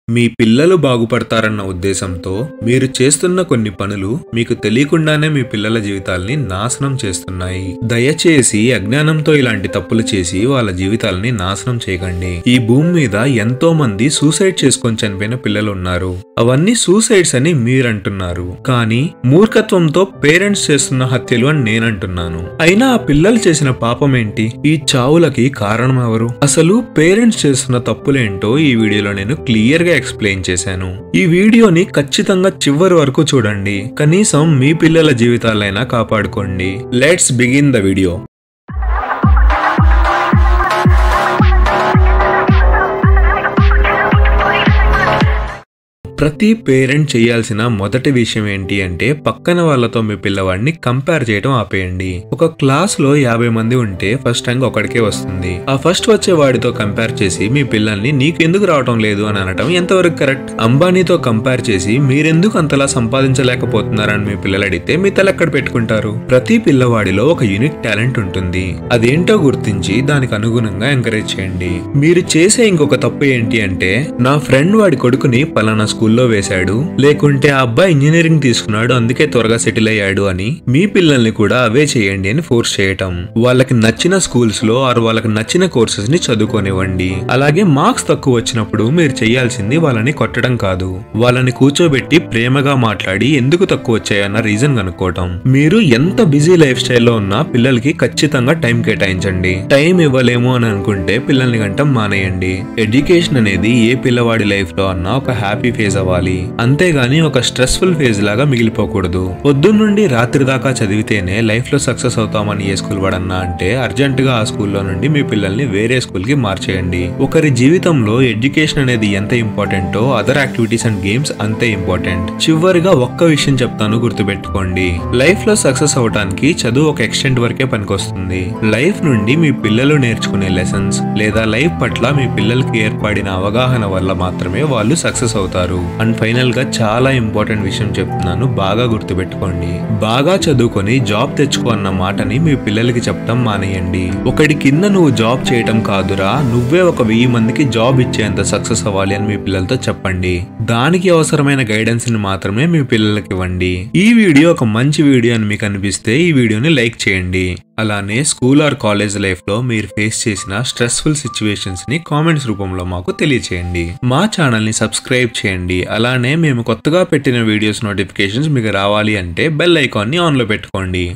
మీ పిల్లలు బాగుపడతారన్న ఉద్దేశంతో మీరు చేస్తున్న కొన్ని పనులు మీకు తెలియకుండానే మీ పిల్లల జీవితాల్ని నాశనం చేస్తున్నాయి. దయచేసి అజ్ఞానంతో ఇలాంటి తప్పులు చేసి వాళ్ళ జీవితాలని నాశనం చేయకండి. ఈ భూమి మీద ఎంతో మంది సూసైడ్ చేసుకొని చనిపోయిన పిల్లలు ఉన్నారు. అవన్నీ సూసైడ్స్ అని మీరంటున్నారు, కానీ మూర్ఖత్వంతో పేరెంట్స్ చేస్తున్న హత్యలు అని నేనంటున్నాను. అయినా ఆ పిల్లలు చేసిన పాపం ఏంటి? ఈ చావులకి కారణం ఎవరు? అసలు పేరెంట్స్ చేస్తున్న తప్పులేంటో ఈ వీడియోలో నేను క్లియర్ గా ఎక్స్ప్లెయిన్ చేశాను. ఈ వీడియోని ఖచ్చితంగా చివరి వరకు చూడండి. కనీసం మీ పిల్లల జీవితాలైనా కాపాడుకోండి. Let's begin the video. ప్రతి పేరెంట్ చేయాల్సిన మొదటి విషయం ఏంటి అంటే పక్కన వాళ్ళతో మీ పిల్లవాడిని కంపేర్ చేయడం ఆపేయండి. ఒక క్లాస్ లో 50 మంది ఉంటే ఫస్ట్ ర్యాంక్ ఒకడికే వస్తుంది. ఆ ఫస్ట్ వచ్చే వాడితో కంపేర్ చేసి మీ పిల్లల్ని నీకెందుకు రావటం లేదు అని అనటం ఎంతవరకు కరెక్ట్? అంబానీతో కంపేర్ చేసి మీరెందుకు అంతలా సంపాదించలేకపోతున్నారని మీ పిల్లలు అడిగితే మీ తల ఎక్కడ పెట్టుకుంటారు? ప్రతి పిల్లవాడిలో ఒక యూనిక్ టాలెంట్ ఉంటుంది. అదేంటో గుర్తించి దానికి అనుగుణంగా ఎంకరేజ్ చేయండి. మీరు చేసే ఇంకొక తప్పు ఏంటి అంటే నా ఫ్రెండ్ వాడి కొడుకుని పలానా స్కూల్లో వేశాడు, లేకుంటే ఆ అబ్బాయి ఇంజనీరింగ్ తీసుకున్నాడు అందుకే త్వరగా సెటిల్ అయ్యాడు అని మీ పిల్లల్ని కూడా అవే చేయండి అని ఫోర్స్ చేయటం. వాళ్ళకి నచ్చిన స్కూల్స్ లో ఆర్ వాళ్ళకి నచ్చిన కోర్సెస్ ని చదువుకోనివ్వండి. అలాగే మార్క్స్ తక్కువ వచ్చినప్పుడు మీరు చేయాల్సింది వాళ్ళని కొట్టడం కాదు, వాళ్ళని కూర్చోబెట్టి ప్రేమగా మాట్లాడి ఎందుకు తక్కువ వచ్చాయన్న రీజన్ కనుక్కోవటం. మీరు ఎంత బిజీ లైఫ్ స్టైల్లో ఉన్నా పిల్లలకి ఖచ్చితంగా టైం కేటాయించండి. టైం ఇవ్వలేము అని అనుకుంటే పిల్లల్ని గంటం మానేయండి. ఎడ్యుకేషన్ అనేది ఏ పిల్లవాడి లైఫ్ లో అన్నా ఒక హ్యాపీ ఫేజ్ అవ్వాలి, అంతేగాని ఒక స్ట్రెస్ఫుల్ ఫేజ్ లాగా మిగిలిపోకూడదు. పొద్దున్న నుండి రాత్రి దాకా చదివితేనే లైఫ్ లో సక్సెస్ అవుతామని ఏ స్కూల్ వాడన్నా అంటే అర్జెంట్ గా ఆ స్కూల్లో నుండి మీ పిల్లల్ని వేరే స్కూల్ కి మార్చేయండి. ఒకరి జీవితంలో ఎడ్యుకేషన్ అనేది ఎంత ఇంపార్టెంటో అదర్ యాక్టివిటీస్ అండ్ గేమ్స్ అంతే ఇంపార్టెంట్. చివరిగా ఒక్క విషయం చెప్తాను, గుర్తుపెట్టుకోండి. లైఫ్ లో సక్సెస్ అవడానికి చదువు ఒక ఎక్స్టెంట్ వరకే పనికొస్తుంది. లైఫ్ నుండి మీ పిల్లలు నేర్చుకునే లెసన్స్ లేదా లైఫ్ పట్ల మీ పిల్లలకి ఏర్పడిన అవగాహన వల్ల మాత్రమే వాళ్ళు సక్సెస్ అవుతారు. అండ్ ఫైనల్ గా చాలా ఇంపార్టెంట్ విషయం చెప్తున్నాను, బాగా గుర్తుపెట్టుకోండి. బాగా చదువుకొని జాబ్ తెచ్చుకో అన్న మాటని మీ పిల్లలకి చెప్పడం మానేయండి. ఒకటి కింద నువ్వు జాబ్ చేయటం కాదురా, నువ్వే ఒక 1000 మందికి జాబ్ ఇచ్చేంత సక్సెస్ అవ్వాలి అని మీ పిల్లలతో చెప్పండి. దానికి అవసరమైన గైడెన్స్ ని మాత్రమే మీ పిల్లలకి ఇవ్వండి. ఈ వీడియో ఒక మంచి వీడియో అని మీకు అనిపిస్తే ఈ వీడియోని లైక్ చేయండి. అలానే స్కూల్ ఆర్ కాలేజ్ లైఫ్ లో మీరు ఫేస్ చేసిన స్ట్రెస్ఫుల్ సిచ్యువేషన్స్ ని కామెంట్స్ రూపంలో మాకు తెలియచేయండి. మా ఛానల్ ని సబ్స్క్రైబ్ చేయండి. అలానే మేము కొత్తగా పెట్టిన వీడియోస్ నోటిఫికేషన్స్ మీకు రావాలి అంటే బెల్ ఐకాన్ ని ఆన్ లో పెట్టుకోండి.